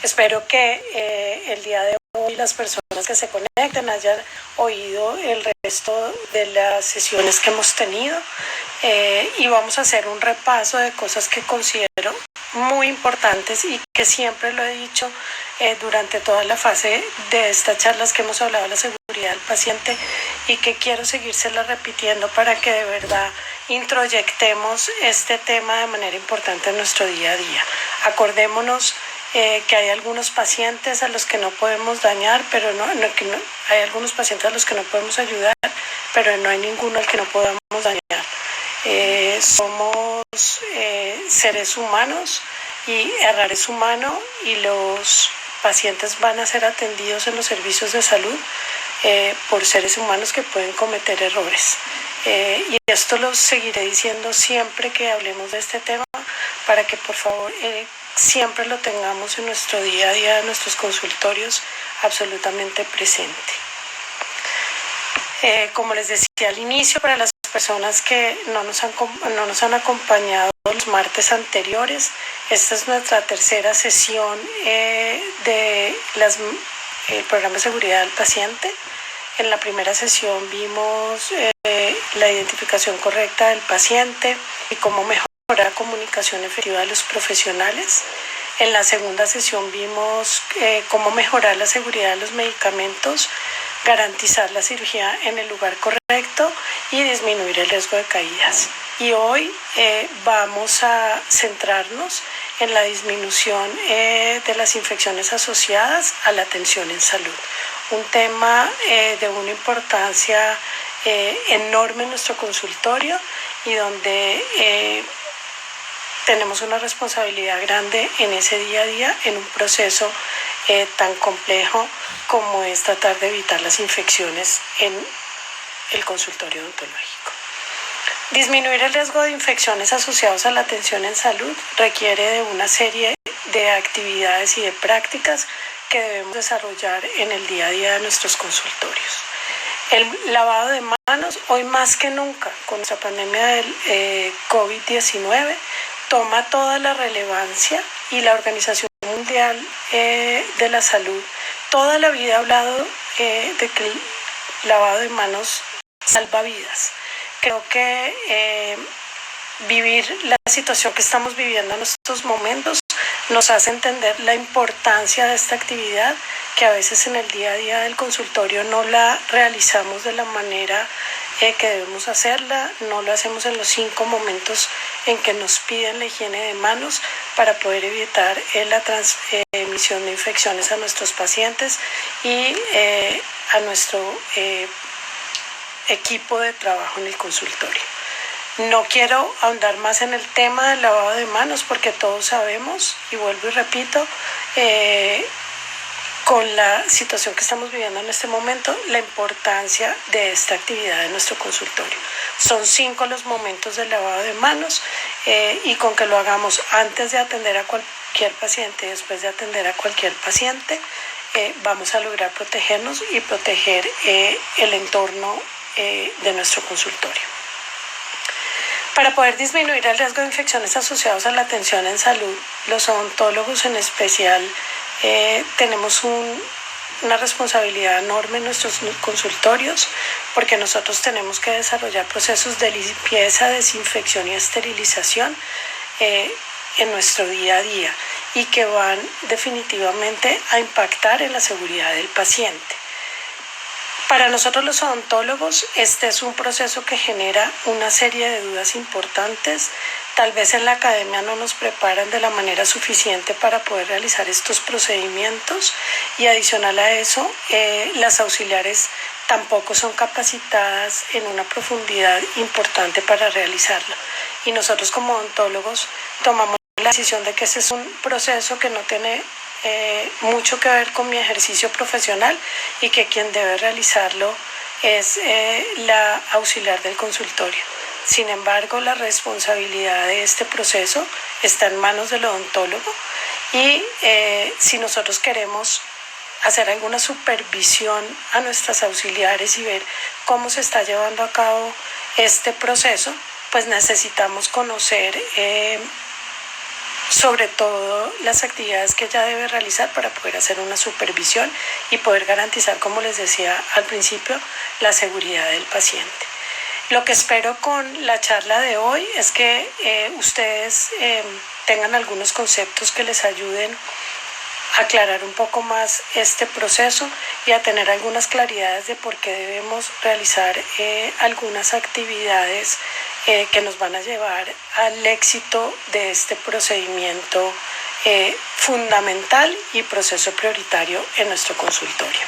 Espero que el día de hoy las personas que se conecten hayan oído el resto de las sesiones que hemos tenido y vamos a hacer un repaso de cosas que considero muy importantes y que siempre lo he dicho durante toda la fase de estas charlas que hemos hablado de la seguridad del paciente y que quiero seguírsela repitiendo para que de verdad introyectemos este tema de manera importante en nuestro día a día. Acordémonos que hay algunos pacientes a los que no podemos dañar, pero hay algunos pacientes a los que no podemos ayudar, pero no hay ninguno al que no podamos dañar. Somos seres humanos y errar es humano y los pacientes van a ser atendidos en los servicios de salud por seres humanos que pueden cometer errores. Y esto lo seguiré diciendo siempre que hablemos de este tema para que por favor siempre lo tengamos en nuestro día a día, en nuestros consultorios, absolutamente presente. Como les decía al inicio, para las personas que no nos han acompañado los martes anteriores, esta es nuestra tercera sesión del programa de seguridad del paciente. En la primera sesión vimos la identificación correcta del paciente y cómo mejorar la comunicación efectiva de los profesionales. En la segunda sesión vimos cómo mejorar la seguridad de los medicamentos, garantizar la cirugía en el lugar correcto y disminuir el riesgo de caídas. Y hoy vamos a centrarnos en la disminución de las infecciones asociadas a la atención en salud. Un tema de una importancia enorme en nuestro consultorio y donde tenemos una responsabilidad grande en ese día a día, en un proceso tan complejo como es tratar de evitar las infecciones en el consultorio odontológico. Disminuir el riesgo de infecciones asociados a la atención en salud requiere de una serie de actividades y de prácticas que debemos desarrollar en el día a día de nuestros consultorios. El lavado de manos, hoy más que nunca, con nuestra pandemia del COVID-19, toma toda la relevancia y la Organización Mundial de la Salud toda la vida ha hablado de que el lavado de manos salva vidas. Creo que vivir la situación que estamos viviendo en estos momentos nos hace entender la importancia de esta actividad que a veces en el día a día del consultorio no la realizamos de la manera que debemos hacerla, no lo hacemos en los 5 momentos en que nos piden la higiene de manos para poder evitar la transmisión de infecciones a nuestros pacientes y a nuestro equipo de trabajo en el consultorio. No quiero ahondar más en el tema del lavado de manos porque todos sabemos, y vuelvo y repito, con la situación que estamos viviendo en este momento, la importancia de esta actividad en nuestro consultorio. Son 5 los momentos del lavado de manos y con que lo hagamos antes de atender a cualquier paciente y después de atender a cualquier paciente, vamos a lograr protegernos y proteger el entorno de nuestro consultorio. Para poder disminuir el riesgo de infecciones asociadas a la atención en salud, los odontólogos en especial tenemos una responsabilidad enorme en nuestros consultorios porque nosotros tenemos que desarrollar procesos de limpieza, desinfección y esterilización en nuestro día a día y que van definitivamente a impactar en la seguridad del paciente. Para nosotros los odontólogos, este es un proceso que genera una serie de dudas importantes. Tal vez en la academia no nos preparan de la manera suficiente para poder realizar estos procedimientos y adicional a eso, las auxiliares tampoco son capacitadas en una profundidad importante para realizarlo. Y nosotros como odontólogos tomamos la decisión de que ese es un proceso que no tiene mucho que ver con mi ejercicio profesional y que quien debe realizarlo es la auxiliar del consultorio. Sin embargo, la responsabilidad de este proceso está en manos del odontólogo y si nosotros queremos hacer alguna supervisión a nuestras auxiliares y ver cómo se está llevando a cabo este proceso, pues necesitamos conocer sobre todo las actividades que ella debe realizar para poder hacer una supervisión y poder garantizar, como les decía al principio, la seguridad del paciente. Lo que espero con la charla de hoy es que ustedes tengan algunos conceptos que les ayuden a aclarar un poco más este proceso y a tener algunas claridades de por qué debemos realizar algunas actividades que nos van a llevar al éxito de este procedimiento fundamental y proceso prioritario en nuestro consultorio.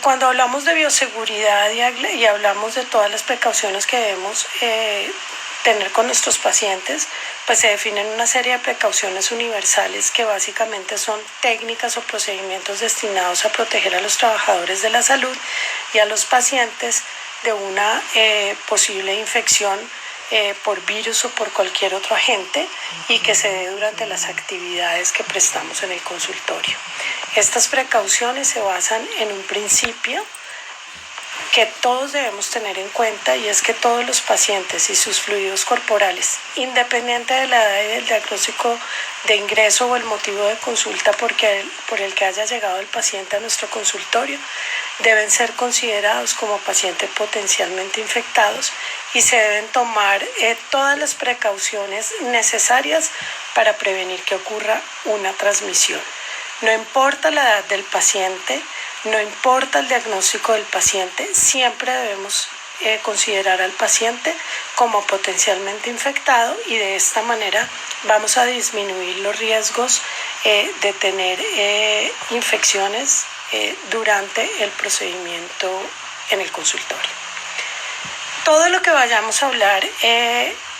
Cuando hablamos de bioseguridad y hablamos de todas las precauciones que debemos tener con nuestros pacientes, pues se definen una serie de precauciones universales que básicamente son técnicas o procedimientos destinados a proteger a los trabajadores de la salud y a los pacientes de una posible infección por virus o por cualquier otro agente y que se dé durante las actividades que prestamos en el consultorio. Estas precauciones se basan en un principio que todos debemos tener en cuenta, y es que todos los pacientes y sus fluidos corporales, independiente de la edad y del diagnóstico de ingreso o el motivo de consulta por el que haya llegado el paciente a nuestro consultorio, deben ser considerados como pacientes potencialmente infectados y se deben tomar todas las precauciones necesarias para prevenir que ocurra una transmisión. No importa la edad del paciente, no importa el diagnóstico del paciente, siempre debemos considerar al paciente como potencialmente infectado y de esta manera vamos a disminuir los riesgos de tener infecciones durante el procedimiento en el consultorio. Todo lo que vayamos a hablar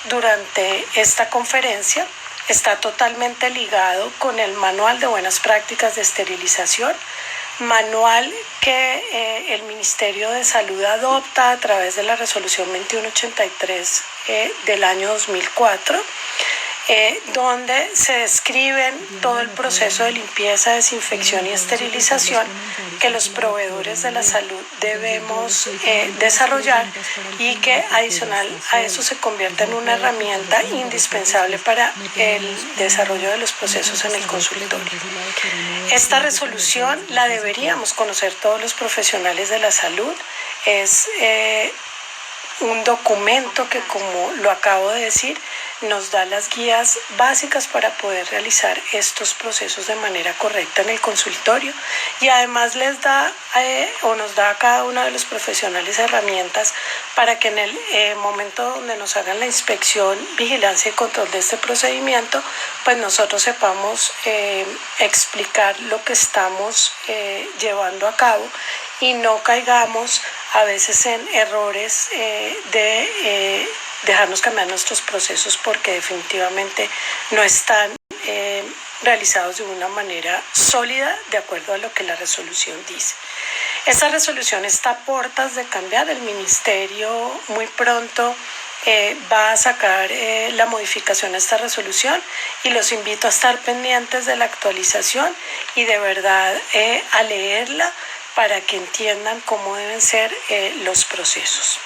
durante esta conferencia está totalmente ligado con el Manual de Buenas Prácticas de Esterilización, manual que el Ministerio de Salud adopta a través de la Resolución 2183 del año 2004, donde se describen todo el proceso de limpieza, desinfección y esterilización que los proveedores de la salud debemos desarrollar y que adicional a eso se convierte en una herramienta indispensable para el desarrollo de los procesos en el consultorio. Esta resolución la deberíamos conocer todos los profesionales de la salud. Es un documento que, como lo acabo de decir, nos da las guías básicas para poder realizar estos procesos de manera correcta en el consultorio y además les da o nos da a cada uno de los profesionales herramientas para que en el momento donde nos hagan la inspección, vigilancia y control de este procedimiento, pues nosotros sepamos explicar lo que estamos llevando a cabo y no caigamos a veces en errores de dejarnos cambiar nuestros procesos porque definitivamente no están realizados de una manera sólida de acuerdo a lo que la resolución dice. Esta resolución está a puertas de cambiar. El ministerio muy pronto va a sacar la modificación a esta resolución y los invito a estar pendientes de la actualización y de verdad a leerla para que entiendan cómo deben ser los procesos.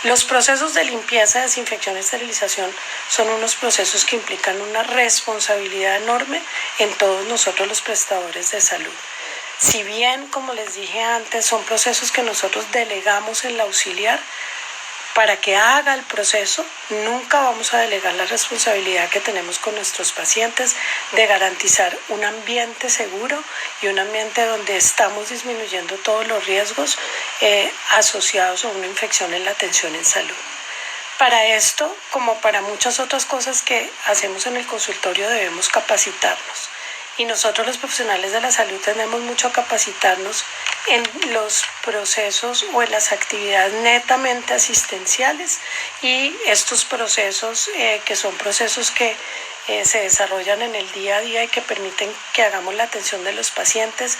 Los procesos de limpieza, desinfección y esterilización son unos procesos que implican una responsabilidad enorme en todos nosotros los prestadores de salud. Si bien, como les dije antes, son procesos que nosotros delegamos en la auxiliar para que haga el proceso, nunca vamos a delegar la responsabilidad que tenemos con nuestros pacientes de garantizar un ambiente seguro y un ambiente donde estamos disminuyendo todos los riesgos asociados a una infección en la atención en salud. Para esto, como para muchas otras cosas que hacemos en el consultorio, debemos capacitarnos. Y nosotros los profesionales de la salud tenemos mucho a capacitarnos en los procesos o en las actividades netamente asistenciales y estos procesos que son procesos que se desarrollan en el día a día y que permiten que hagamos la atención de los pacientes,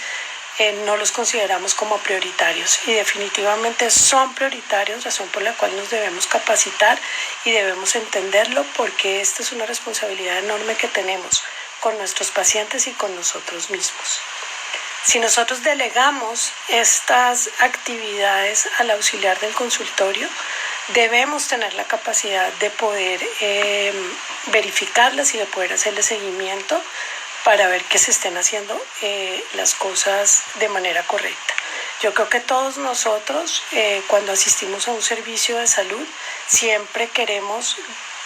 no los consideramos como prioritarios y definitivamente son prioritarios, razón por la cual nos debemos capacitar y debemos entenderlo porque esta es una responsabilidad enorme que tenemos con nuestros pacientes y con nosotros mismos. Si nosotros delegamos estas actividades al auxiliar del consultorio, debemos tener la capacidad de poder verificarlas y de poder hacerle seguimiento para ver que se estén haciendo las cosas de manera correcta. Yo creo que todos nosotros, cuando asistimos a un servicio de salud, siempre queremos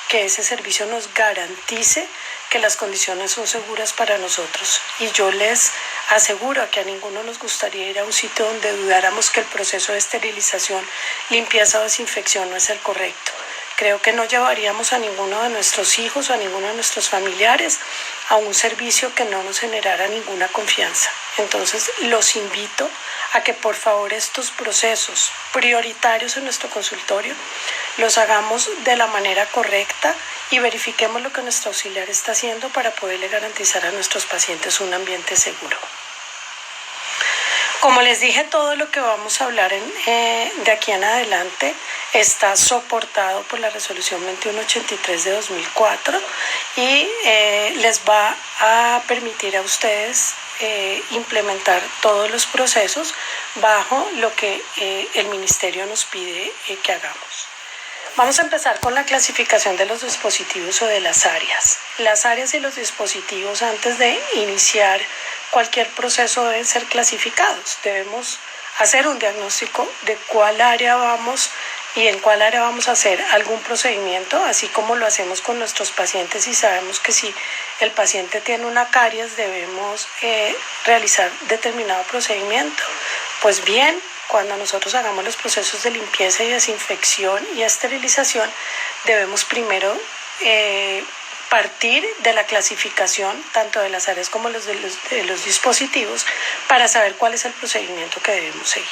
que ese servicio nos garantice que las condiciones son seguras para nosotros. Y yo les aseguro que a ninguno nos gustaría ir a un sitio donde dudáramos que el proceso de esterilización, limpieza o desinfección no es el correcto. Creo que no llevaríamos a ninguno de nuestros hijos o a ninguno de nuestros familiares a un servicio que no nos generara ninguna confianza. Entonces, los invito a que por favor estos procesos prioritarios en nuestro consultorio los hagamos de la manera correcta y verifiquemos lo que nuestro auxiliar está haciendo para poderle garantizar a nuestros pacientes un ambiente seguro. Como les dije, todo lo que vamos a hablar de aquí en adelante está soportado por la resolución 2183 de 2004 y les va a permitir a ustedes implementar todos los procesos bajo lo que el ministerio nos pide que hagamos. Vamos a empezar con la clasificación de los dispositivos o de las áreas. Las áreas y los dispositivos, antes de iniciar cualquier proceso, deben ser clasificados. Debemos hacer un diagnóstico de cuál área vamos y en cuál área vamos a hacer algún procedimiento, así como lo hacemos con nuestros pacientes y sabemos que si el paciente tiene una caries debemos realizar determinado procedimiento. Pues bien, cuando nosotros hagamos los procesos de limpieza y desinfección y esterilización, debemos primero partir de la clasificación tanto de las áreas como de los dispositivos para saber cuál es el procedimiento que debemos seguir.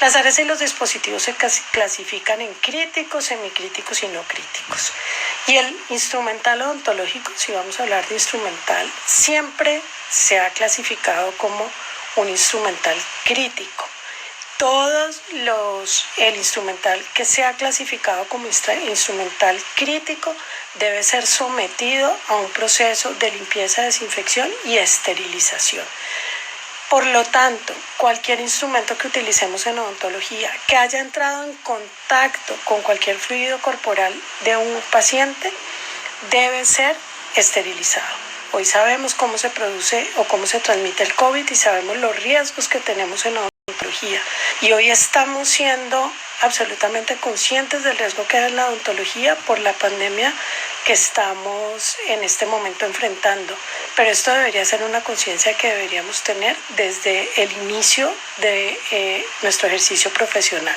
Las áreas y los dispositivos se clasifican en críticos, semicríticos y no críticos. Y el instrumental odontológico, si vamos a hablar de instrumental, siempre se ha clasificado como un instrumental crítico. El instrumental que sea clasificado como instrumental crítico debe ser sometido a un proceso de limpieza, desinfección y esterilización. Por lo tanto, cualquier instrumento que utilicemos en odontología que haya entrado en contacto con cualquier fluido corporal de un paciente debe ser esterilizado. Hoy sabemos cómo se produce o cómo se transmite el COVID y sabemos los riesgos que tenemos en odontología. Y hoy estamos siendo absolutamente conscientes del riesgo que hay en la odontología por la pandemia que estamos en este momento enfrentando. Pero esto debería ser una conciencia que deberíamos tener desde el inicio de nuestro ejercicio profesional.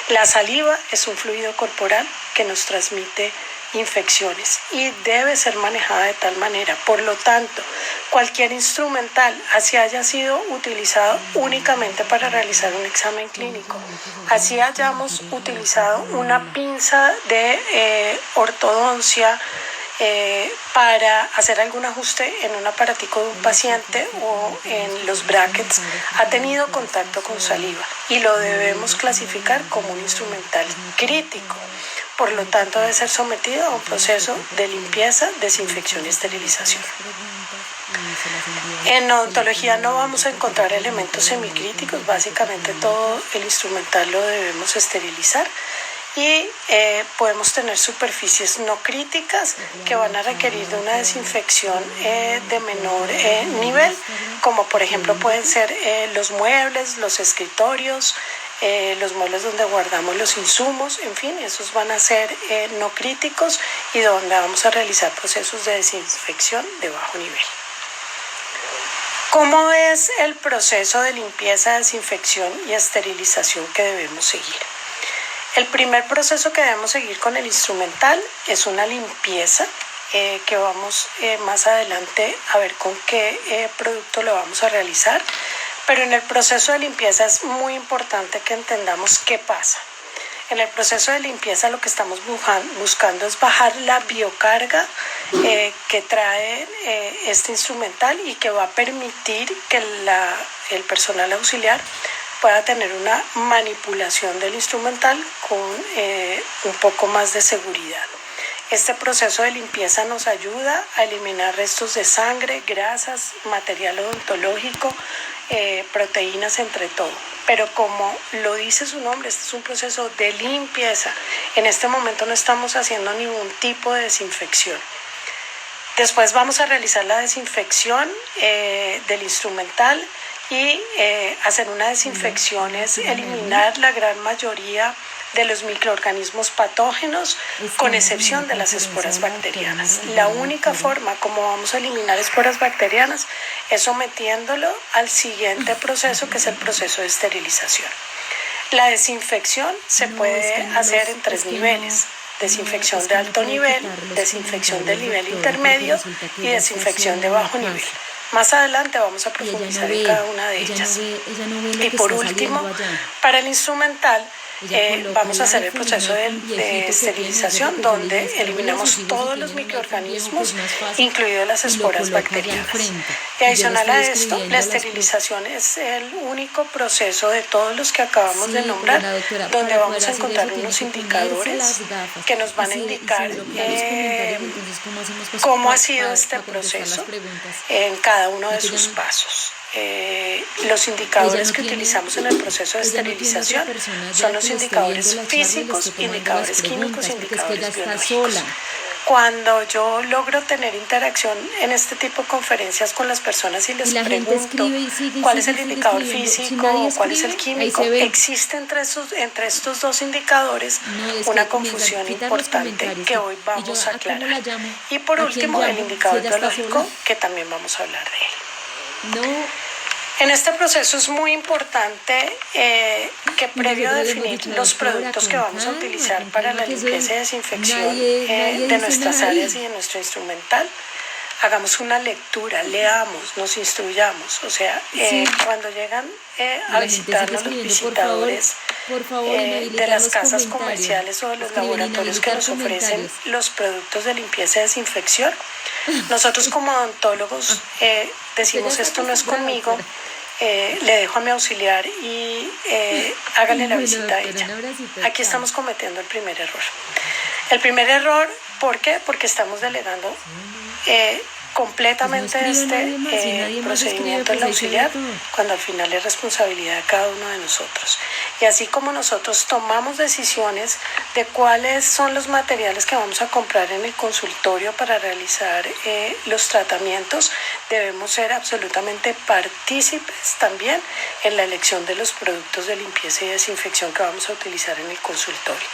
La saliva es un fluido corporal que nos transmite infecciones y debe ser manejada de tal manera. Por lo tanto, cualquier instrumental, así haya sido utilizado únicamente para realizar un examen clínico, así hayamos utilizado una pinza de ortodoncia para hacer algún ajuste en un aparatico de un paciente o en los brackets, ha tenido contacto con saliva y lo debemos clasificar como un instrumental crítico. Por lo tanto, debe ser sometido a un proceso de limpieza, desinfección y esterilización. En odontología no vamos a encontrar elementos semicríticos, básicamente todo el instrumental lo debemos esterilizar y podemos tener superficies no críticas que van a requerir de una desinfección de menor nivel, como por ejemplo pueden ser los muebles, los escritorios, los muebles donde guardamos los insumos, en fin, esos van a ser no críticos y donde vamos a realizar procesos de desinfección de bajo nivel. ¿Cómo es el proceso de limpieza, desinfección y esterilización que debemos seguir? El primer proceso que debemos seguir con el instrumental es una limpieza que vamos más adelante a ver con qué producto lo vamos a realizar. Pero en el proceso de limpieza es muy importante que entendamos qué pasa. En el proceso de limpieza lo que estamos buscando es bajar la biocarga que trae este instrumental y que va a permitir que el personal auxiliar pueda tener una manipulación del instrumental con un poco más de seguridad. Este proceso de limpieza nos ayuda a eliminar restos de sangre, grasas, material odontológico, proteínas, entre todo. Pero como lo dice su nombre, este es un proceso de limpieza. En este momento no estamos haciendo ningún tipo de desinfección. Después vamos a realizar la desinfección del instrumental y hacer una desinfección es eliminar la gran mayoría de los microorganismos patógenos, con excepción de las esporas bacterianas. La única forma como vamos a eliminar esporas bacterianas es sometiéndolo al siguiente proceso, que es el proceso de esterilización. La desinfección se puede hacer en 3 niveles. Desinfección de alto nivel, desinfección del nivel intermedio y desinfección de bajo nivel. Más adelante vamos a profundizar en cada una de ellas. Y por último, para el instrumental, vamos a hacer el proceso de esterilización, donde eliminamos todos los microorganismos, incluidas las esporas bacterianas. Y adicional a esto, la esterilización es el único proceso de todos los que acabamos de nombrar, donde vamos a encontrar unos indicadores que nos van a indicar cómo ha sido este proceso en cada uno de sus pasos. Los indicadores que utilizamos en el proceso de esterilización son los indicadores físicos, indicadores químicos, indicadores biológicos. Cuando yo logro tener interacción en este tipo de conferencias con las personas y les pregunto cuál es el indicador físico o cuál es el químico, existe entre estos dos indicadores una confusión importante que hoy vamos a aclarar. Y por último, el indicador biológico, que también vamos a hablar de él. En este proceso es muy importante que previo a definir los productos que vamos a utilizar para la limpieza y desinfección de nuestras áreas y de nuestro instrumental, hagamos una lectura, leamos, nos instruyamos. O sea, cuando llegan a visitarnos los visitadores de las casas comerciales o de los laboratorios que nos ofrecen los productos de limpieza y desinfección, nosotros como odontólogos decimos: esto no es conmigo, le dejo a mi auxiliar y hágale la visita a ella. Aquí estamos cometiendo el primer error. El primer error, ¿por qué? Porque estamos delegando completamente procedimiento al auxiliar, cuando al final es responsabilidad de cada uno de nosotros. Y así como nosotros tomamos decisiones de cuáles son los materiales que vamos a comprar en el consultorio para realizar los tratamientos, debemos ser absolutamente partícipes también en la elección de los productos de limpieza y desinfección que vamos a utilizar en el consultorio.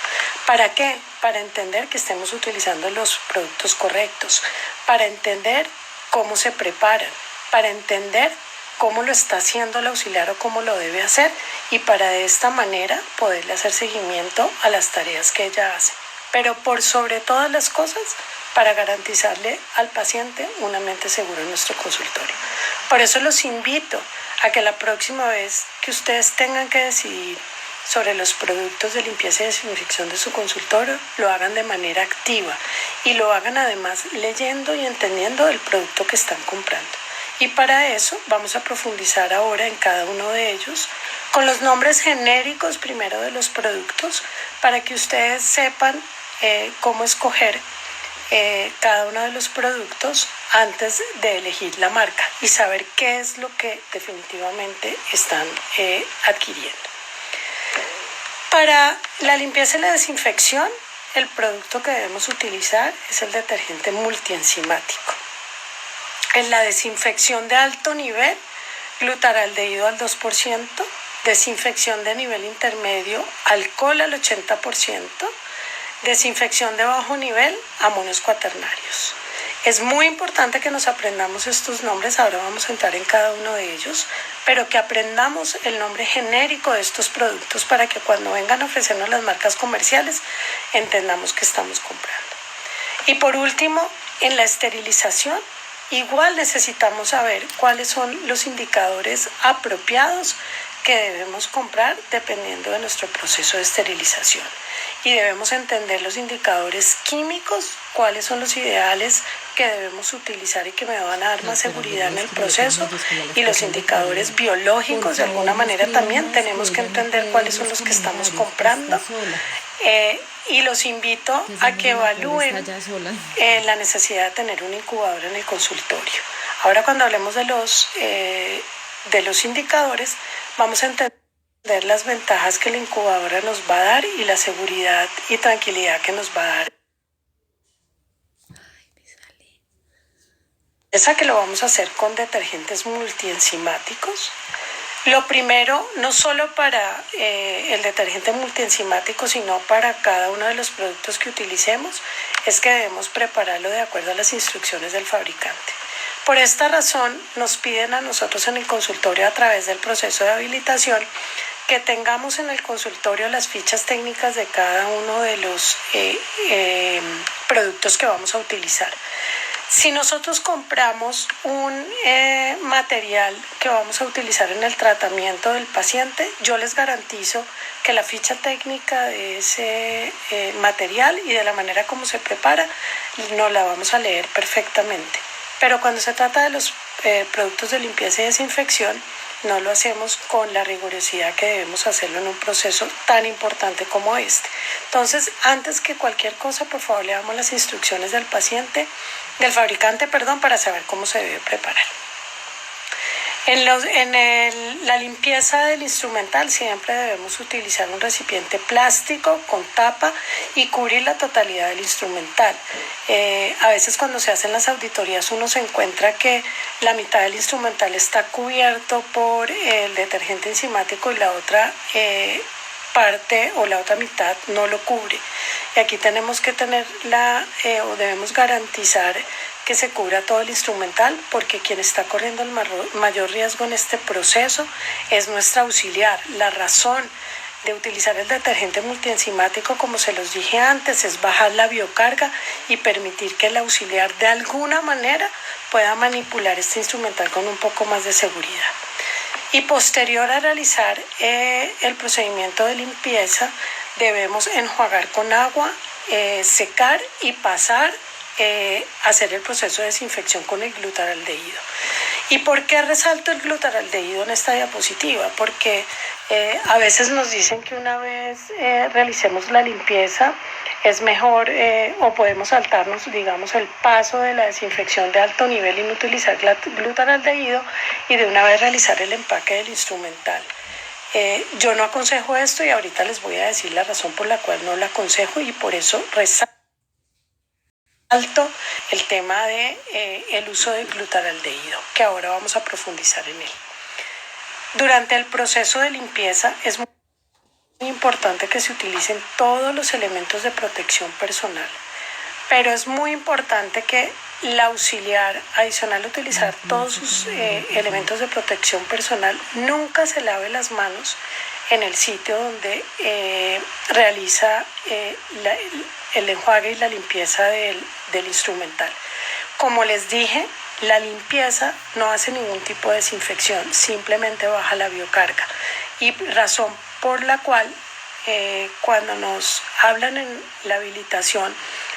¿Para qué? Para entender que estemos utilizando los productos correctos, para entender cómo se preparan, para entender cómo lo está haciendo el auxiliar o cómo lo debe hacer, y para de esta manera poderle hacer seguimiento a las tareas que ella hace. Pero por sobre todas las cosas, para garantizarle al paciente un ambiente seguro en nuestro consultorio. Por eso los invito a que la próxima vez que ustedes tengan que decidir sobre los productos de limpieza y desinfección de su consultorio, lo hagan de manera activa y lo hagan además leyendo y entendiendo el producto que están comprando. Y para eso vamos a profundizar ahora en cada uno de ellos, con los nombres genéricos primero de los productos, para que ustedes sepan cómo escoger cada uno de los productos antes de elegir la marca y saber qué es lo que definitivamente están adquiriendo. Para la limpieza y la desinfección, el producto que debemos utilizar es el detergente multienzimático. En la desinfección de alto nivel, glutaraldehído al 2%, desinfección de nivel intermedio, alcohol al 80%, desinfección de bajo nivel, amonios cuaternarios. Es muy importante que nos aprendamos estos nombres, ahora vamos a entrar en cada uno de ellos, pero que aprendamos el nombre genérico de estos productos para que cuando vengan a ofrecernos las marcas comerciales entendamos que estamos comprando. Y por último, en la esterilización, igual necesitamos saber cuáles son los indicadores apropiados que debemos comprar dependiendo de nuestro proceso de esterilización. Y debemos entender los indicadores químicos, cuáles son los ideales que debemos utilizar y que me van a dar más seguridad en el proceso, y los indicadores biológicos. De alguna manera también tenemos que entender cuáles son los que estamos comprando y los invito a que evalúen la necesidad de tener una incubadora en el consultorio. Ahora, cuando hablemos de los indicadores, vamos a entender las ventajas que la incubadora nos va a dar y la seguridad y tranquilidad que nos va a dar. Esa que lo vamos a hacer con detergentes multienzimáticos. Lo primero, no solo para el detergente multienzimático, sino para cada uno de los productos que utilicemos, es que debemos prepararlo de acuerdo a las instrucciones del fabricante. Por esta razón, nos piden a nosotros en el consultorio, a través del proceso de habilitación, que tengamos en el consultorio las fichas técnicas de cada uno de los productos que vamos a utilizar. Si nosotros compramos un material que vamos a utilizar en el tratamiento del paciente, yo les garantizo que la ficha técnica de ese material y de la manera como se prepara, nos la vamos a leer perfectamente. Pero cuando se trata de los productos de limpieza y desinfección, no lo hacemos con la rigurosidad que debemos hacerlo en un proceso tan importante como este. Entonces, antes que cualquier cosa, por favor, le damos las instrucciones del fabricante, para saber cómo se debe preparar. La limpieza del instrumental siempre debemos utilizar un recipiente plástico con tapa y cubrir la totalidad del instrumental. A veces cuando se hacen las auditorías uno se encuentra que la mitad del instrumental está cubierto por el detergente enzimático y la otra parte o la otra mitad no lo cubre. Y aquí tenemos que tener o debemos garantizar que se cubra todo el instrumental, porque quien está corriendo el mayor riesgo en este proceso es nuestra auxiliar. La razón de utilizar el detergente multienzimático, como se los dije antes, es bajar la biocarga y permitir que el auxiliar de alguna manera pueda manipular este instrumental con un poco más de seguridad. Y posterior a realizar el procedimiento de limpieza, debemos enjuagar con agua, secar y pasar hacer el proceso de desinfección con el glutaraldehído. ¿Y por qué resalto el glutaraldehído en esta diapositiva? Porque a veces nos dicen que una vez realicemos la limpieza es mejor o podemos saltarnos, digamos, el paso de la desinfección de alto nivel y no utilizar glutaraldehído y de una vez realizar el empaque del instrumental. Yo no aconsejo esto y ahorita les voy a decir la razón por la cual no lo aconsejo, y por eso resalto el tema de el uso de glutaraldehído, que ahora vamos a profundizar en él. Durante el proceso de limpieza es muy importante que se utilicen todos los elementos de protección personal, pero es muy importante que la auxiliar, adicional a utilizar todos sus elementos de protección personal, nunca se lave las manos en el sitio donde realiza el enjuague y la limpieza del instrumental. Como les dije, la limpieza no hace ningún tipo de desinfección, simplemente baja la biocarga, y razón por la cual cuando nos hablan en la habilitación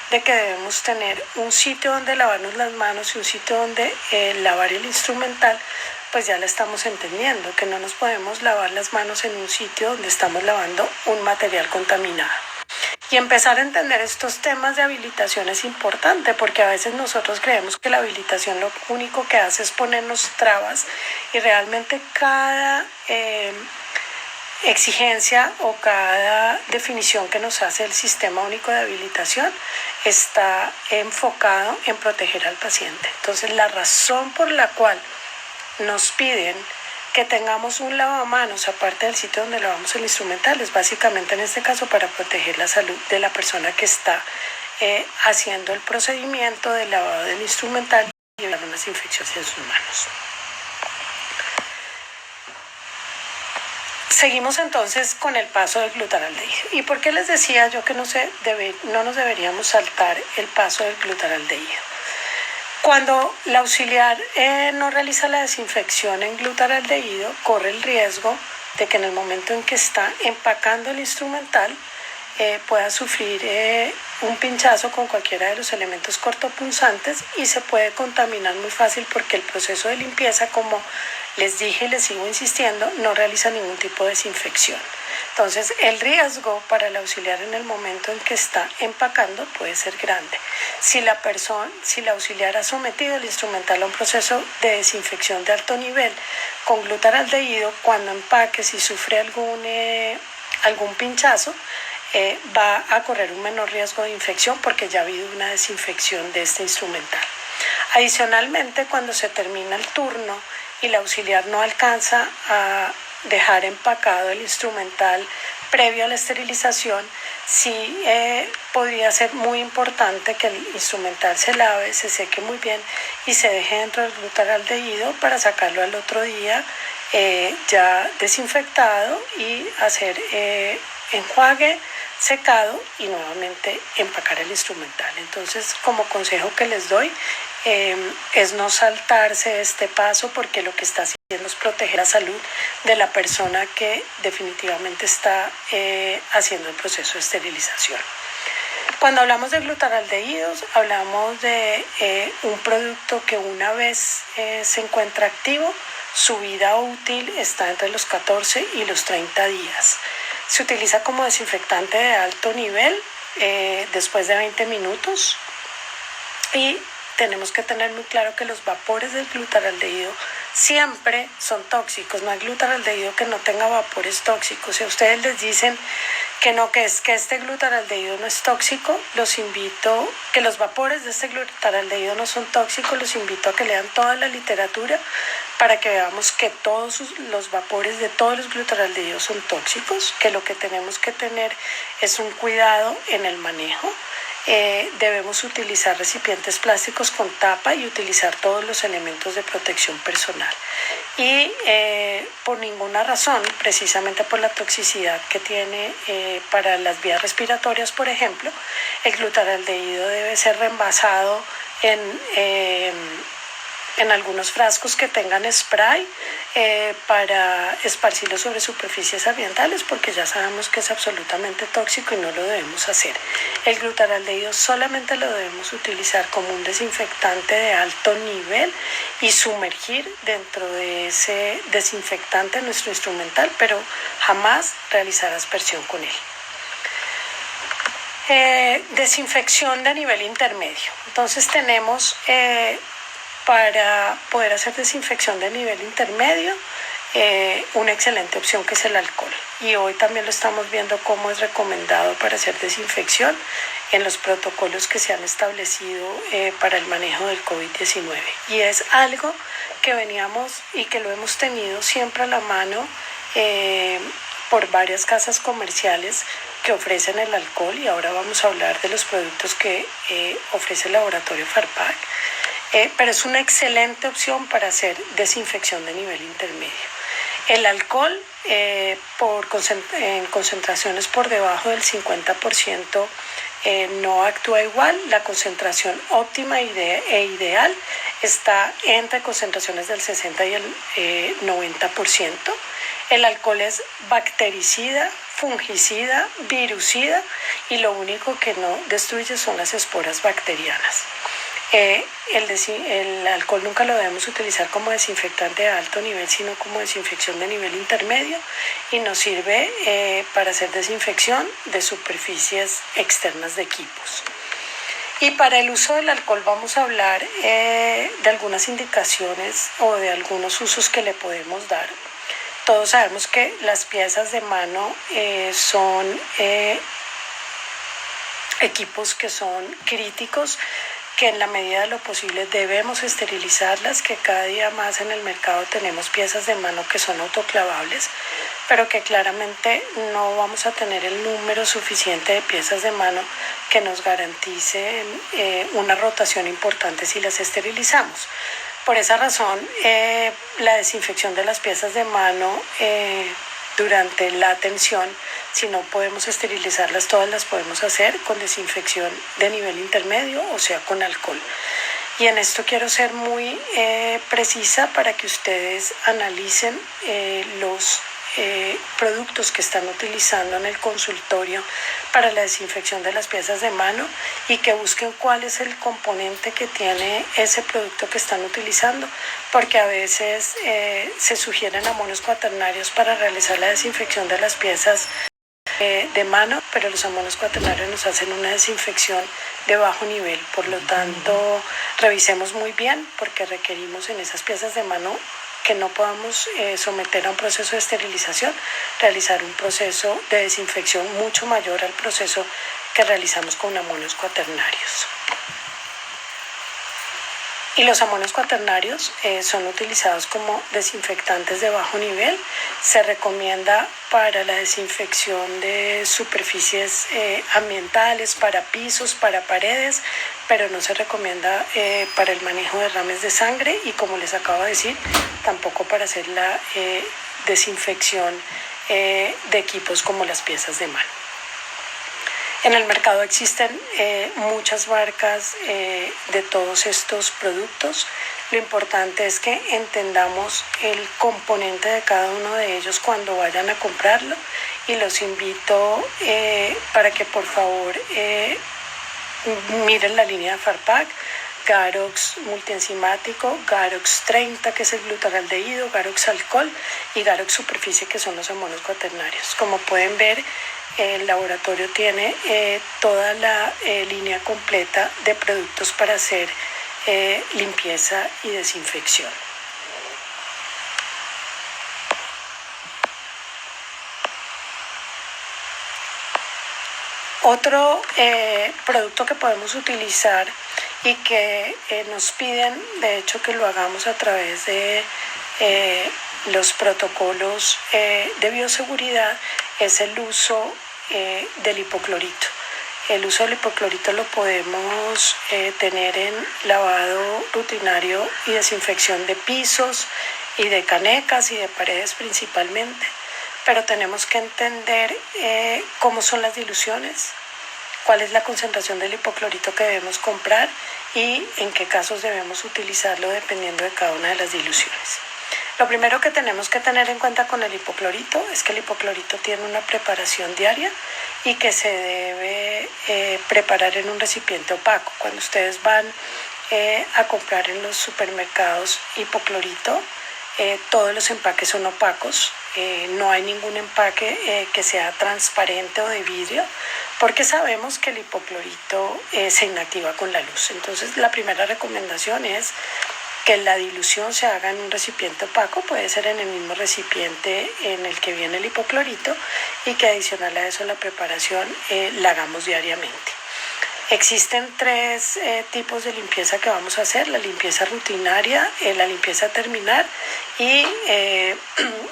de que debemos tener un sitio donde lavarnos las manos y un sitio donde lavar el instrumental, pues ya la estamos entendiendo, que no nos podemos lavar las manos en un sitio donde estamos lavando un material contaminado. Y empezar a entender estos temas de habilitación es importante, porque a veces nosotros creemos que la habilitación lo único que hace es ponernos trabas, y realmente cada exigencia o cada definición que nos hace el Sistema Único de Habilitación está enfocado en proteger al paciente. Entonces, la razón por la cual nos piden que tengamos un lavamanos aparte del sitio donde lavamos el instrumental es básicamente, en este caso, para proteger la salud de la persona que está haciendo el procedimiento de lavado del instrumental y evitar unas infecciones en sus manos. Seguimos entonces con el paso del glutaraldehído. ¿Y por qué les decía yo que no nos deberíamos saltar el paso del glutaraldehído? Cuando la auxiliar no realiza la desinfección en glutaraldehído, corre el riesgo de que en el momento en que está empacando el instrumental pueda sufrir un pinchazo con cualquiera de los elementos cortopunzantes y se puede contaminar muy fácil, porque el proceso de limpieza, como les dije y les sigo insistiendo, no realiza ningún tipo de desinfección. Entonces, el riesgo para el auxiliar en el momento en que está empacando puede ser grande. Si la auxiliar ha sometido el instrumental a un proceso de desinfección de alto nivel con glutaraldehído, cuando empaque, si sufre algún pinchazo, va a correr un menor riesgo de infección porque ya ha habido una desinfección de este instrumental. Adicionalmente, cuando se termina el turno y el auxiliar no alcanza a dejar empacado el instrumental previo a la esterilización, sí podría ser muy importante que el instrumental se lave, se seque muy bien y se deje dentro del glutaraldehído para sacarlo al otro día ya desinfectado y hacer enjuague, secado y nuevamente empacar el instrumental. Entonces, como consejo que les doy, es no saltarse este paso porque lo que está haciendo es proteger la salud de la persona que definitivamente está haciendo el proceso de esterilización. Cuando hablamos de glutaraldehídos, hablamos de un producto que una vez se encuentra activo, su vida útil está entre los 14 y los 30 días. Se utiliza como desinfectante de alto nivel después de 20 minutos y tenemos que tener muy claro que los vapores del glutaraldehído siempre son tóxicos. No hay glutaraldehído que no tenga vapores tóxicos. Si a ustedes les dicen que no, que este glutaraldehído no es tóxico, los invito, que los vapores de este glutaraldehído no son tóxicos, los invito a que lean toda la literatura para que veamos que todos los vapores de todos los glutaraldehídos son tóxicos, que lo que tenemos que tener es un cuidado en el manejo. Debemos utilizar recipientes plásticos con tapa y utilizar todos los elementos de protección personal. Y por ninguna razón, precisamente por la toxicidad que tiene para las vías respiratorias, por ejemplo, el glutaraldehído debe ser reemplazado en algunos frascos que tengan spray para esparcirlo sobre superficies ambientales, porque ya sabemos que es absolutamente tóxico y no lo debemos hacer. El glutaraldehído solamente lo debemos utilizar como un desinfectante de alto nivel y sumergir dentro de ese desinfectante nuestro instrumental, pero jamás realizar aspersión con él. Desinfección de nivel intermedio. Entonces tenemos para poder hacer desinfección de nivel intermedio, una excelente opción que es el alcohol. Y hoy también lo estamos viendo cómo es recomendado para hacer desinfección en los protocolos que se han establecido para el manejo del COVID-19. Y es algo que veníamos y que lo hemos tenido siempre a la mano por varias casas comerciales que ofrecen el alcohol, y ahora vamos a hablar de los productos que ofrece el laboratorio Farpac. Pero es una excelente opción para hacer desinfección de nivel intermedio. El alcohol en concentraciones por debajo del 50% no actúa igual. La concentración óptima e ideal está entre concentraciones del 60 y el 90%. El alcohol es bactericida, fungicida, virucida y lo único que no destruye son las esporas bacterianas. El alcohol nunca lo debemos utilizar como desinfectante de alto nivel, sino como desinfección de nivel intermedio, y nos sirve para hacer desinfección de superficies externas de equipos. Y para el uso del alcohol vamos a hablar de algunas indicaciones o de algunos usos que le podemos dar. Todos sabemos que las piezas de mano son equipos que son críticos, que en la medida de lo posible debemos esterilizarlas, que cada día más en el mercado tenemos piezas de mano que son autoclavables, pero que claramente no vamos a tener el número suficiente de piezas de mano que nos garanticen una rotación importante si las esterilizamos. Por esa razón, la desinfección de las piezas de mano durante la atención, si no podemos esterilizarlas todas, las podemos hacer con desinfección de nivel intermedio, o sea, con alcohol. Y en esto quiero ser muy precisa para que ustedes analicen los productos que están utilizando en el consultorio para la desinfección de las piezas de mano y que busquen cuál es el componente que tiene ese producto que están utilizando, porque a veces se sugieren amonos cuaternarios para realizar la desinfección de las piezas de mano, pero los amonos cuaternarios nos hacen una desinfección de bajo nivel. Por lo tanto, revisemos muy bien, porque requerimos en esas piezas de mano que no podamos someter a un proceso de esterilización, realizar un proceso de desinfección mucho mayor al proceso que realizamos con amonos cuaternarios. Y los amonos cuaternarios son utilizados como desinfectantes de bajo nivel. Se recomienda para la desinfección de superficies ambientales, para pisos, para paredes, pero no se recomienda para el manejo de derrames de sangre y, como les acabo de decir, tampoco para hacer la desinfección de equipos como las piezas de mano. En el mercado existen muchas marcas de todos estos productos. Lo importante es que entendamos el componente de cada uno de ellos cuando vayan a comprarlo, y los invito para que por favor miren la línea de Farpac: Garox multienzimático, Garox 30, que es el glutaraldehído, Garox alcohol y Garox superficie, que son los amonos cuaternarios. Como pueden ver, el laboratorio tiene toda la línea completa de productos para hacer limpieza y desinfección. Otro producto que podemos utilizar y que nos piden, de hecho, que lo hagamos a través de los protocolos de bioseguridad, es el uso del hipoclorito. El uso del hipoclorito lo podemos tener en lavado rutinario y desinfección de pisos y de canecas y de paredes principalmente, pero tenemos que entender cómo son las diluciones, cuál es la concentración del hipoclorito que debemos comprar y en qué casos debemos utilizarlo dependiendo de cada una de las diluciones. Lo primero que tenemos que tener en cuenta con el hipoclorito es que el hipoclorito tiene una preparación diaria y que se debe preparar en un recipiente opaco. Cuando ustedes van a comprar en los supermercados hipoclorito, todos los empaques son opacos. No hay ningún empaque que sea transparente o de vidrio, porque sabemos que el hipoclorito se inactiva con la luz. Entonces, la primera recomendación es que la dilución se haga en un recipiente opaco, puede ser en el mismo recipiente en el que viene el hipoclorito, y que adicional a eso la preparación la hagamos diariamente. Existen tres tipos de limpieza que vamos a hacer: la limpieza rutinaria, la limpieza terminal y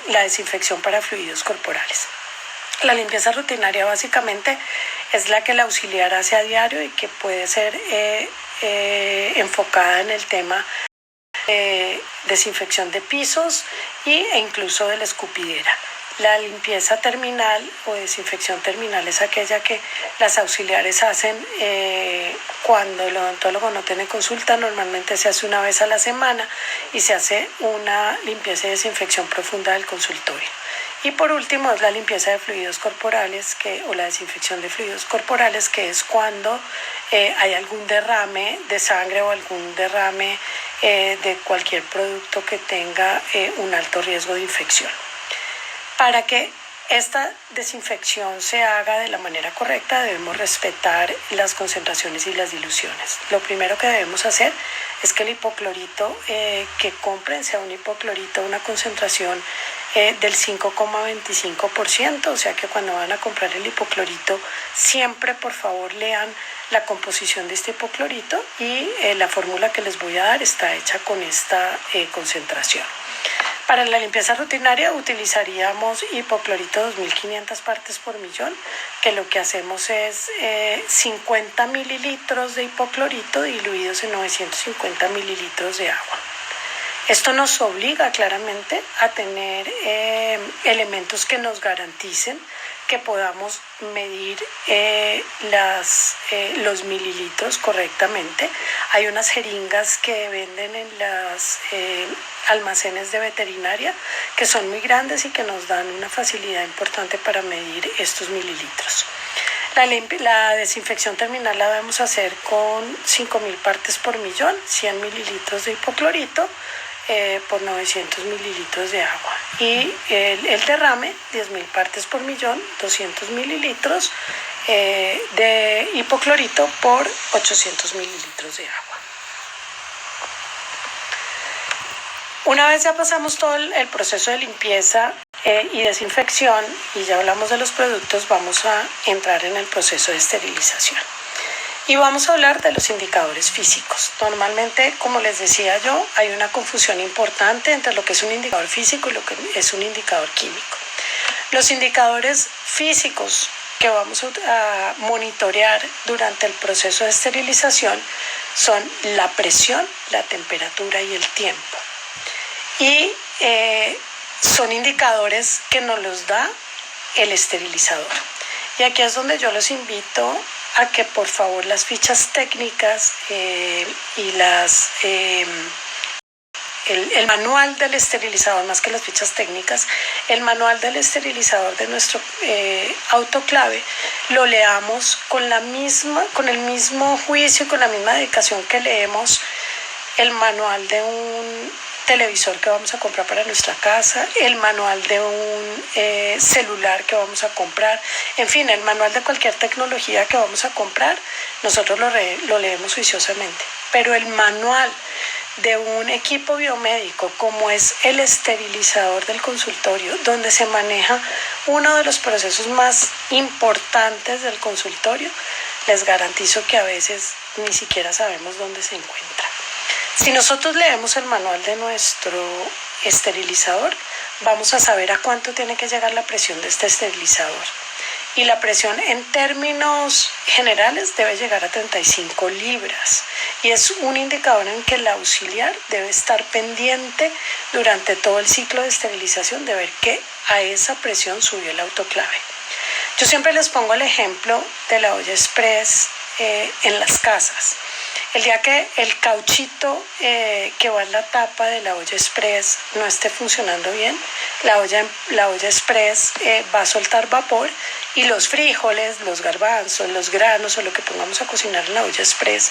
la desinfección para fluidos corporales. La limpieza rutinaria básicamente es la que el auxiliar hace a diario y que puede ser enfocada en el tema desinfección de pisos e incluso de la escupidera. La limpieza terminal o desinfección terminal es aquella que las auxiliares hacen cuando el odontólogo no tiene consulta. Normalmente se hace una vez a la semana y se hace una limpieza y desinfección profunda del consultorio. Y por último es la limpieza de fluidos corporales o la desinfección de fluidos corporales, que es cuando hay algún derrame de sangre o algún derrame de cualquier producto que tenga un alto riesgo de infección. Para que esta desinfección se haga de la manera correcta, debemos respetar las concentraciones y las diluciones. Lo primero que debemos hacer es que el hipoclorito que compren sea un hipoclorito, una concentración del 5,25%, o sea que cuando van a comprar el hipoclorito, siempre por favor lean la composición de este hipoclorito, y la fórmula que les voy a dar está hecha con esta concentración. Para la limpieza rutinaria utilizaríamos hipoclorito 2500 partes por millón, que lo que hacemos es 50 mililitros de hipoclorito diluidos en 950 mililitros de agua. Esto nos obliga claramente a tener elementos que nos garanticen que podamos medir los mililitros correctamente. Hay unas jeringas que venden en las almacenes de veterinaria que son muy grandes y que nos dan una facilidad importante para medir estos mililitros. La desinfección terminal la debemos hacer con 5.000 partes por millón, 100 mililitros de hipoclorito por 900 mililitros de agua. Y el derrame, 10.000 partes por millón, 200 mililitros de hipoclorito por 800 mililitros de agua. Una vez ya pasamos todo el proceso de limpieza y desinfección y ya hablamos de los productos, vamos a entrar en el proceso de esterilización. Y vamos a hablar de los indicadores físicos. Normalmente, como les decía yo, hay una confusión importante entre lo que es un indicador físico y lo que es un indicador químico. Los indicadores físicos que vamos a monitorear durante el proceso de esterilización son la presión, la temperatura y el tiempo. Y son indicadores que nos los da el esterilizador. Y aquí es donde yo los invito a que por favor las fichas técnicas y el manual del esterilizador, más que las fichas técnicas, el manual del esterilizador de nuestro autoclave, lo leamos con el mismo juicio y con la misma dedicación que leemos el manual de un televisor que vamos a comprar para nuestra casa, el manual de un celular que vamos a comprar, en fin, el manual de cualquier tecnología que vamos a comprar, nosotros lo leemos juiciosamente. Pero el manual de un equipo biomédico como es el esterilizador del consultorio, donde se maneja uno de los procesos más importantes del consultorio, les garantizo que a veces ni siquiera sabemos dónde se encuentra. Si nosotros leemos el manual de nuestro esterilizador, vamos a saber a cuánto tiene que llegar la presión de este esterilizador. Y la presión en términos generales debe llegar a 35 libras. Y es un indicador en que el auxiliar debe estar pendiente durante todo el ciclo de esterilización de ver que a esa presión subió el autoclave. Yo siempre les pongo el ejemplo de la olla express en las casas. El día que el cauchito que va en la tapa de la olla express no esté funcionando bien, la olla express va a soltar vapor y los frijoles, los garbanzos, los granos o lo que pongamos a cocinar en la olla express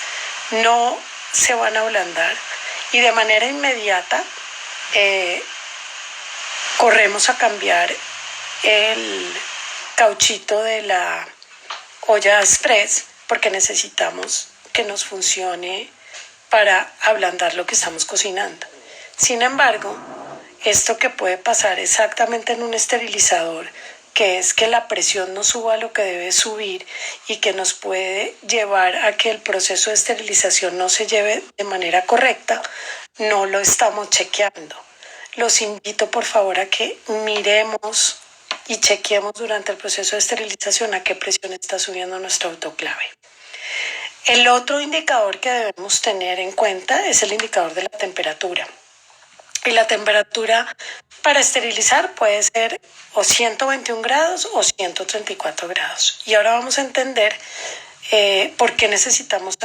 no se van a ablandar y de manera inmediata corremos a cambiar el cauchito de la olla express porque necesitamos que nos funcione para ablandar lo que estamos cocinando. Sin embargo, esto que puede pasar exactamente en un esterilizador, que es que la presión no suba lo que debe subir y que nos puede llevar a que el proceso de esterilización no se lleve de manera correcta, no lo estamos chequeando. Los invito por favor a que miremos y chequeemos durante el proceso de esterilización a qué presión está subiendo nuestro autoclave. El otro indicador que debemos tener en cuenta es el indicador de la temperatura. Y la temperatura para esterilizar puede ser o 121 grados o 134 grados. Y ahora vamos a entender por qué necesitamos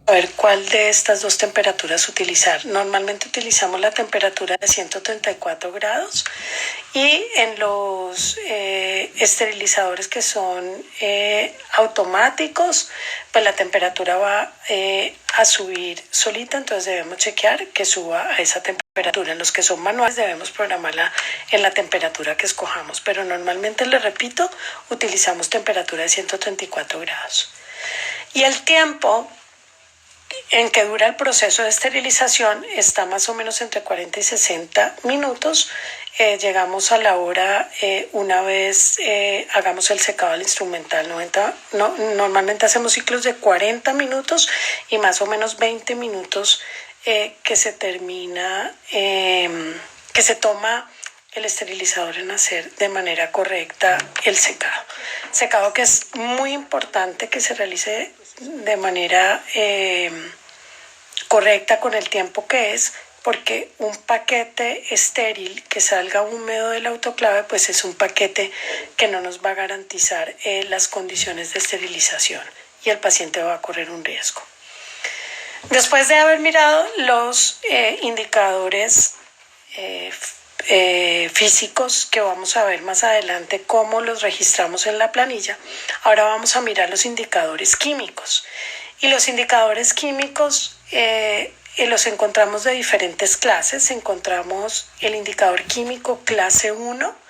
saber cuál de estas dos temperaturas utilizar. Normalmente utilizamos la temperatura de 134 grados y en los esterilizadores que son automáticos, pues la temperatura va a subir solita, entonces debemos chequear que suba a esa temperatura. En los que son manuales debemos programarla en la temperatura que escojamos, pero normalmente, les repito, utilizamos temperatura de 134 grados. Y el tiempo en que dura el proceso de esterilización está más o menos entre 40 y 60 minutos. Llegamos a la hora una vez hagamos el secado del instrumental. Normalmente hacemos ciclos de 40 minutos y más o menos 20 minutos que se toma el esterilizador en hacer de manera correcta el secado. Secado que es muy importante que se realice de manera correcta con el tiempo que es, porque un paquete estéril que salga húmedo del autoclave, pues es un paquete que no nos va a garantizar las condiciones de esterilización y el paciente va a correr un riesgo. Después de haber mirado los indicadores físicos que vamos a ver más adelante cómo los registramos en la planilla, ahora vamos a mirar los indicadores químicos. Y los indicadores químicos los encontramos de diferentes clases. Encontramos el indicador químico clase 1,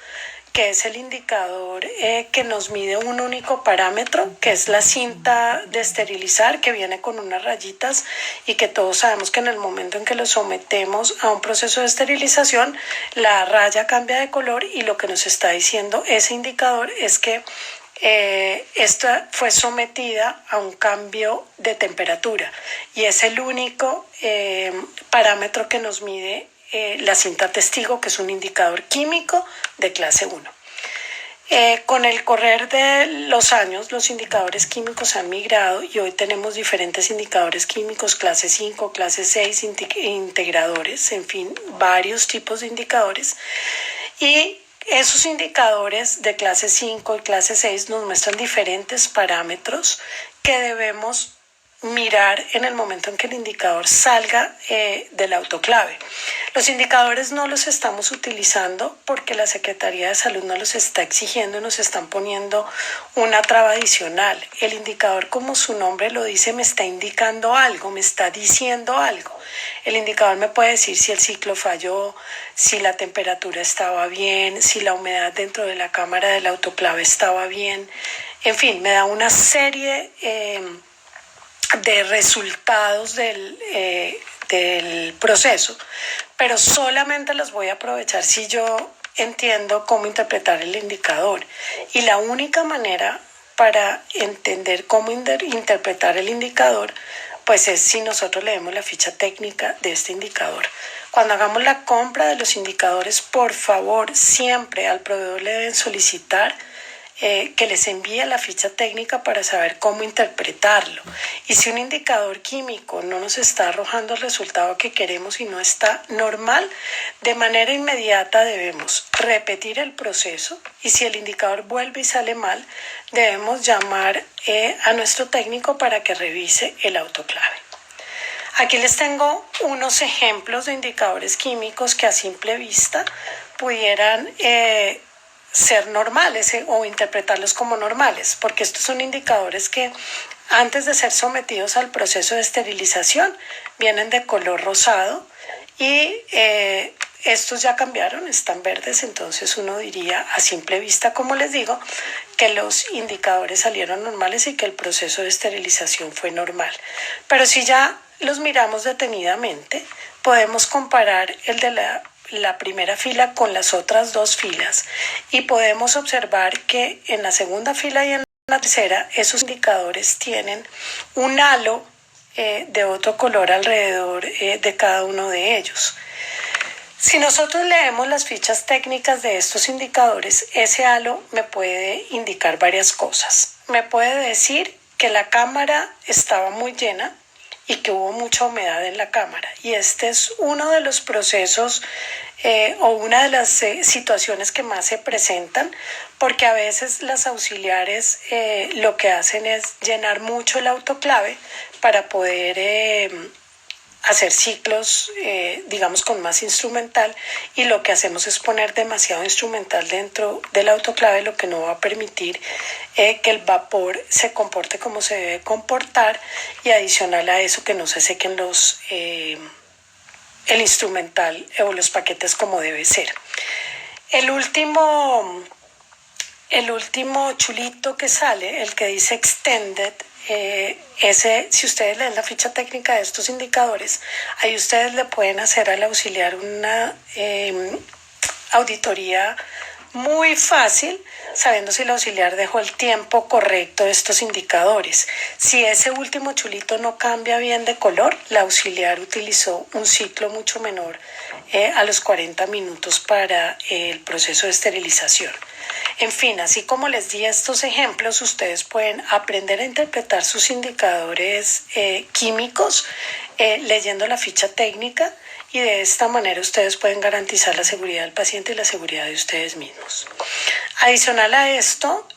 que es el indicador que nos mide un único parámetro, que es la cinta de esterilizar, que viene con unas rayitas y que todos sabemos que en el momento en que lo sometemos a un proceso de esterilización, la raya cambia de color y lo que nos está diciendo ese indicador es que esta fue sometida a un cambio de temperatura y es el único parámetro que nos mide la cinta testigo, que es un indicador químico de clase 1. Con el correr de los años, los indicadores químicos han migrado y hoy tenemos diferentes indicadores químicos, clase 5, clase 6, integradores, en fin, varios tipos de indicadores. Y esos indicadores de clase 5 y clase 6 nos muestran diferentes parámetros que debemos mirar en el momento en que el indicador salga del autoclave. Los indicadores no los estamos utilizando porque la Secretaría de Salud no los está exigiendo y nos están poniendo una traba adicional. El indicador, como su nombre lo dice, me está indicando algo, me está diciendo algo. El indicador me puede decir si el ciclo falló, si la temperatura estaba bien, si la humedad dentro de la cámara del autoclave estaba bien. En fin, me da una serie de resultados del proceso, pero solamente los voy a aprovechar si yo entiendo cómo interpretar el indicador. Y la única manera para entender cómo interpretar el indicador, pues es si nosotros leemos la ficha técnica de este indicador. Cuando hagamos la compra de los indicadores, por favor, siempre al proveedor le deben solicitar que les envíe la ficha técnica para saber cómo interpretarlo. Y si un indicador químico no nos está arrojando el resultado que queremos y no está normal, de manera inmediata debemos repetir el proceso y si el indicador vuelve y sale mal, debemos llamar a nuestro técnico para que revise el autoclave. Aquí les tengo unos ejemplos de indicadores químicos que a simple vista pudieran ser normales o interpretarlos como normales, porque estos son indicadores que antes de ser sometidos al proceso de esterilización vienen de color rosado y estos ya cambiaron, están verdes, entonces uno diría a simple vista, como les digo, que los indicadores salieron normales y que el proceso de esterilización fue normal. Pero si ya los miramos detenidamente, podemos comparar el de la primera fila con las otras dos filas y podemos observar que en la segunda fila y en la tercera esos indicadores tienen un halo de otro color alrededor de cada uno de ellos. Si nosotros leemos las fichas técnicas de estos indicadores, ese halo me puede indicar varias cosas. Me puede decir que la cámara estaba muy llena y que hubo mucha humedad en la cámara. Y este es uno de los procesos o una de las situaciones que más se presentan, porque a veces las auxiliares lo que hacen es llenar mucho el autoclave para poder hacer ciclos, digamos, con más instrumental, y lo que hacemos es poner demasiado instrumental dentro del autoclave, lo que no va a permitir que el vapor se comporte como se debe comportar, y adicional a eso que no se sequen el instrumental o los paquetes como debe ser. El último chulito que sale, el que dice Extended, si ustedes leen la ficha técnica de estos indicadores, ahí ustedes le pueden hacer al auxiliar una auditoría muy fácil sabiendo si el auxiliar dejó el tiempo correcto de estos indicadores. Si ese último chulito no cambia bien de color, la auxiliar utilizó un ciclo mucho menor a los 40 minutos para el proceso de esterilización. En fin, así como les di estos ejemplos, ustedes pueden aprender a interpretar sus indicadores químicos leyendo la ficha técnica, y de esta manera ustedes pueden garantizar la seguridad del paciente y la seguridad de ustedes mismos. Adicional a esto,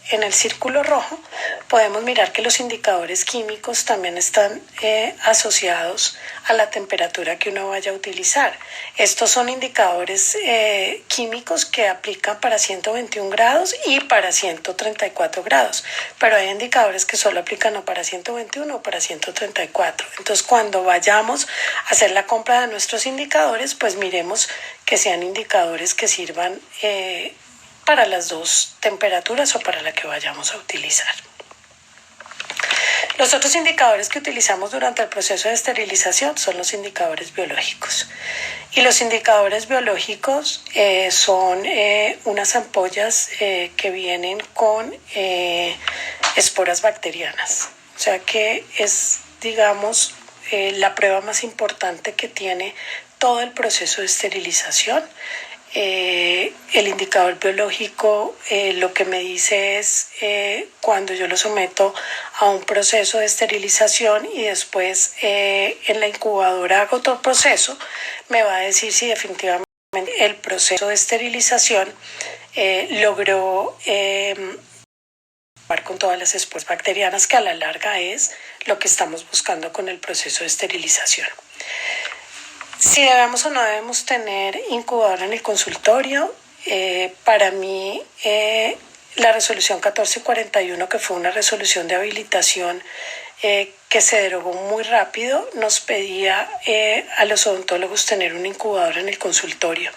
en el círculo rojo podemos mirar que los indicadores químicos también están asociados a la temperatura que uno vaya a utilizar. Estos son indicadores químicos que aplican para 121 grados y para 134 grados, pero hay indicadores que solo aplican o para 121 o para 134. Entonces, cuando vayamos a hacer la compra de nuestros indicadores, pues miremos que sean indicadores que sirvan para las dos temperaturas o para la que vayamos a utilizar. Los otros indicadores que utilizamos durante el proceso de esterilización son los indicadores biológicos. Y los indicadores biológicos son unas ampollas que vienen con esporas bacterianas. O sea que es, digamos, la prueba más importante que tiene todo el proceso de esterilización. El indicador biológico lo que me dice es cuando yo lo someto a un proceso de esterilización y después en la incubadora hago otro proceso, me va a decir si definitivamente el proceso de esterilización logró con todas las esporas bacterianas, que a la larga es lo que estamos buscando con el proceso de esterilización. Si debemos o no debemos tener incubadora en el consultorio, para mí la resolución 1441, que fue una resolución de habilitación que se derogó muy rápido, nos pedía a los odontólogos tener una incubadora en el consultorio.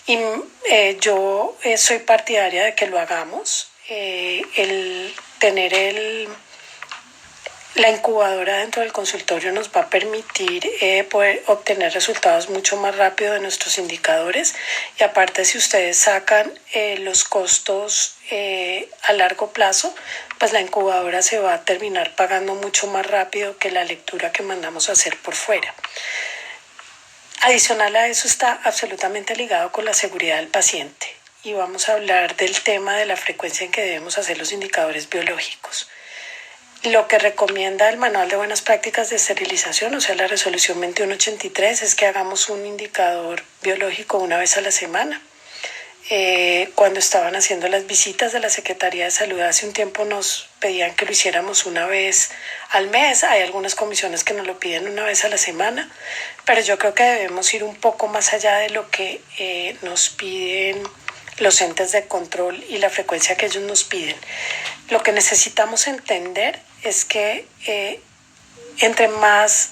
Y yo soy partidaria de que lo hagamos. El tener la incubadora dentro del consultorio nos va a permitir poder obtener resultados mucho más rápido de nuestros indicadores, y aparte, si ustedes sacan los costos a largo plazo, pues la incubadora se va a terminar pagando mucho más rápido que la lectura que mandamos a hacer por fuera. Adicional a eso, está absolutamente ligado con la seguridad del paciente, y vamos a hablar del tema de la frecuencia en que debemos hacer los indicadores biológicos. Lo que recomienda el Manual de Buenas Prácticas de Esterilización, o sea, la resolución 2183, es que hagamos un indicador biológico una vez a la semana. Cuando estaban haciendo las visitas de la Secretaría de Salud hace un tiempo, nos pedían que lo hiciéramos una vez al mes. Hay algunas comisiones que nos lo piden una vez a la semana, pero yo creo que debemos ir un poco más allá de lo que nos piden los entes de control y la frecuencia que ellos nos piden. Lo que necesitamos entender es que entre más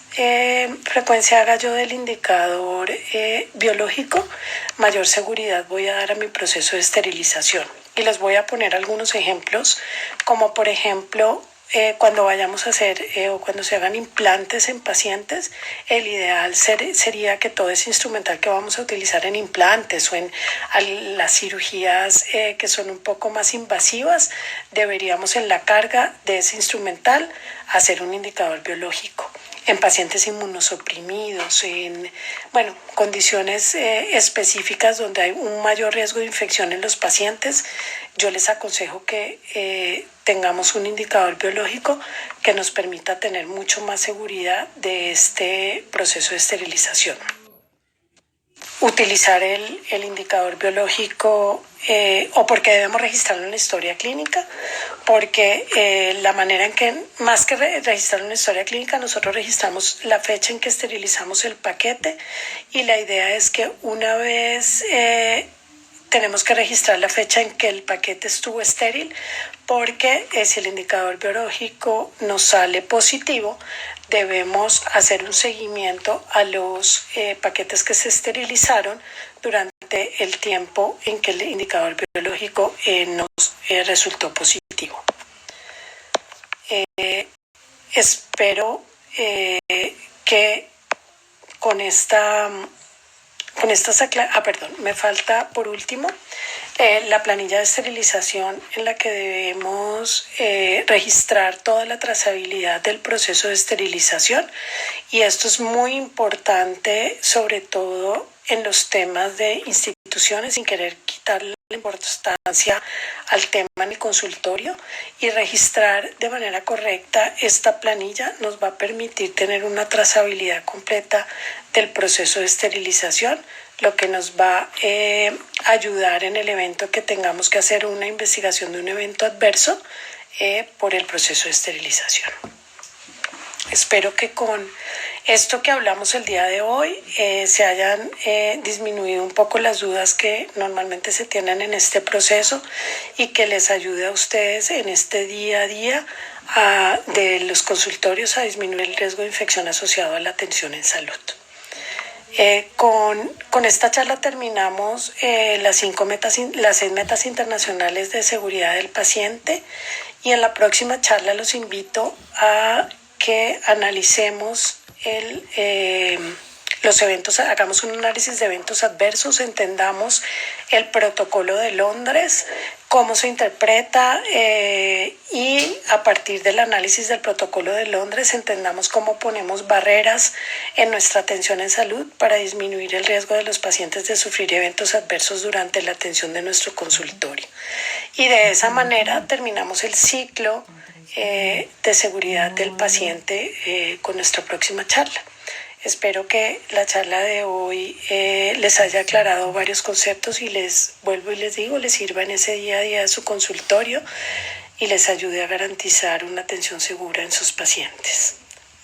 frecuencia haga yo del indicador biológico, mayor seguridad voy a dar a mi proceso de esterilización. Y les voy a poner algunos ejemplos, como por ejemplo, cuando vayamos a hacer o cuando se hagan implantes en pacientes, el ideal sería que todo ese instrumental que vamos a utilizar en implantes o en las cirugías que son un poco más invasivas, deberíamos en la carga de ese instrumental hacer un indicador biológico. En pacientes inmunosuprimidos, en condiciones específicas donde hay un mayor riesgo de infección en los pacientes, yo les aconsejo que tengamos un indicador biológico que nos permita tener mucho más seguridad de este proceso de esterilización. Utilizar el indicador biológico o porque debemos registrarlo en la historia clínica, porque la manera en que, más que registrarlo en la historia clínica, nosotros registramos la fecha en que esterilizamos el paquete, y la idea es que una vez tenemos que registrar la fecha en que el paquete estuvo estéril, porque si el indicador biológico nos sale positivo, debemos hacer un seguimiento a los paquetes que se esterilizaron durante el tiempo en que el indicador biológico nos resultó positivo. Espero que con perdón, me falta por último la planilla de esterilización en la que debemos registrar toda la trazabilidad del proceso de esterilización, y esto es muy importante, sobre todo en los temas de instituciones, sin querer quitarle la importancia al tema en el consultorio. Y registrar de manera correcta esta planilla nos va a permitir tener una trazabilidad completa del proceso de esterilización, lo que nos va a ayudar en el evento que tengamos que hacer una investigación de un evento adverso por el proceso de esterilización. Espero que con esto que hablamos el día de hoy se hayan disminuido un poco las dudas que normalmente se tienen en este proceso, y que les ayude a ustedes en este día a día de los consultorios a disminuir el riesgo de infección asociado a la atención en salud. Con esta charla terminamos las 6 metas internacionales de seguridad del paciente, y en la próxima charla los invito a que analicemos los eventos, hagamos un análisis de eventos adversos, entendamos el protocolo de Londres, cómo se interpreta, y a partir del análisis del protocolo de Londres entendamos cómo ponemos barreras en nuestra atención en salud para disminuir el riesgo de los pacientes de sufrir eventos adversos durante la atención de nuestro consultorio. Y de esa manera terminamos el ciclo de seguridad del paciente con nuestra próxima charla. Espero que la charla de hoy les haya aclarado varios conceptos, y les vuelvo y les digo, les sirva en ese día a día de su consultorio y les ayude a garantizar una atención segura en sus pacientes.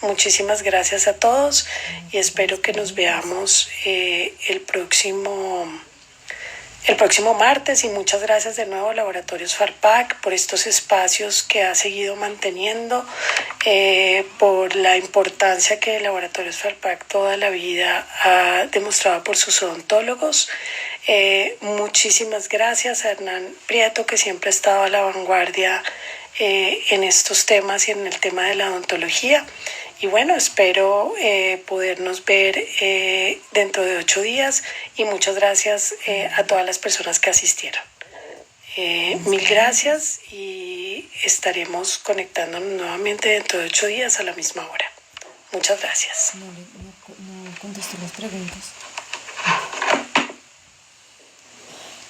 Muchísimas gracias a todos y espero que nos veamos el próximo martes, y muchas gracias de nuevo a Laboratorios Farpac por estos espacios que ha seguido manteniendo, por la importancia que Laboratorios Farpac toda la vida ha demostrado por sus odontólogos. Muchísimas gracias a Hernán Prieto, que siempre ha estado a la vanguardia en estos temas y en el tema de la odontología. Y bueno, espero podernos ver dentro de 8 días, y muchas gracias a todas las personas que asistieron. Mil gracias, y estaremos conectándonos nuevamente dentro de 8 días a la misma hora. Muchas gracias. No contestó las preguntas.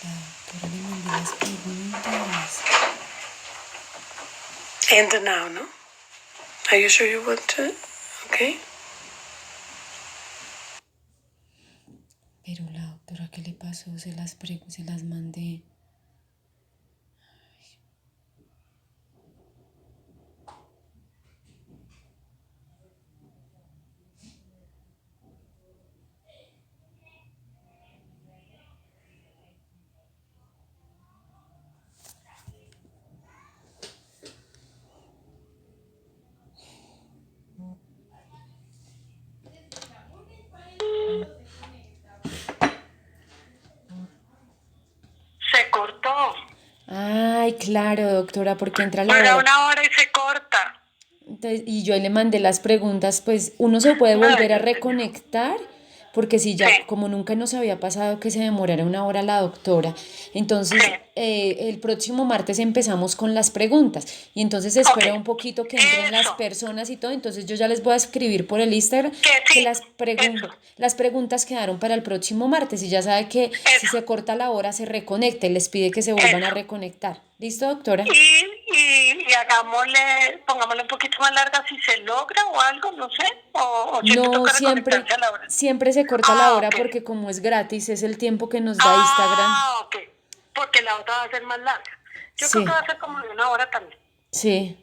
La doctora le mandó las preguntas. End now, ¿no? Are you sure you want to? Okay. Pero la doctora, ¿qué le pasó? Se las mandé. Se cortó. Ay, claro, doctora, porque entra la Dura hora. 1 hora y se corta. Entonces, y yo le mandé las preguntas, pues uno se puede volver a reconectar, porque si ya, Sí. como nunca nos había pasado que se demorara 1 hora la doctora, entonces Sí. el próximo martes empezamos con las preguntas, y entonces espera Ok. un poquito que entren las Eso. personas y todo, entonces yo ya les voy a escribir por el Instagram Que que sí. las preguntas quedaron para el próximo martes, y ya sabe que si Eso. se corta la hora se reconecte, les pide que se vuelvan a Eso. reconectar. ¿Listo, doctora? Y pongámosle un poquito más larga si se logra o algo, no sé, o siempre No, toca reconectarse a la hora. siempre se corta la hora Ok. porque como es gratis, es el tiempo que nos da Instagram. Ok. Porque la otra va a ser más larga. Yo creo que va Sí, a ser como de 1 hora también. sí,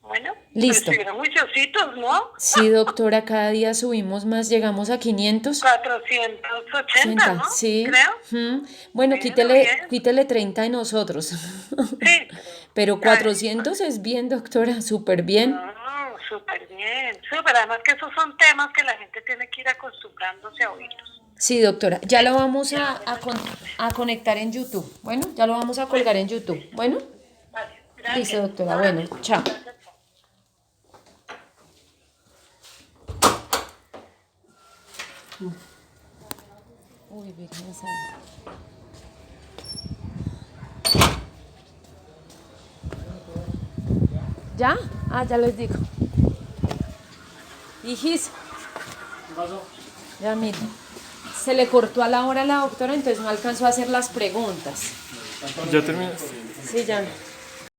Bueno, listo. pero estuvieron juiciositos, ¿no? Sí, doctora, cada día subimos más, llegamos a 500. 480, ¿no? Sí. Creo. Bueno, Bueno, quítele bien. 30 de nosotros. Sí. Pero 400 es bien, doctora, súper bien. Súper bien, súper. Además que esos son temas que la gente tiene que ir acostumbrándose a oírlos. Sí, doctora, ya lo vamos a conectar en YouTube. Bueno, ya lo vamos a colgar en YouTube. Bueno, Vale, listo, gracias. doctora. Bueno, chao. Gracias. Uy, Virgen Santa. ¿Ya? Ah, ya les digo. Hijis. ¿Qué pasó? Ya mira. Se le cortó a la hora a la doctora, entonces no alcanzó a hacer las preguntas. ¿Ya terminas? Sí, ya.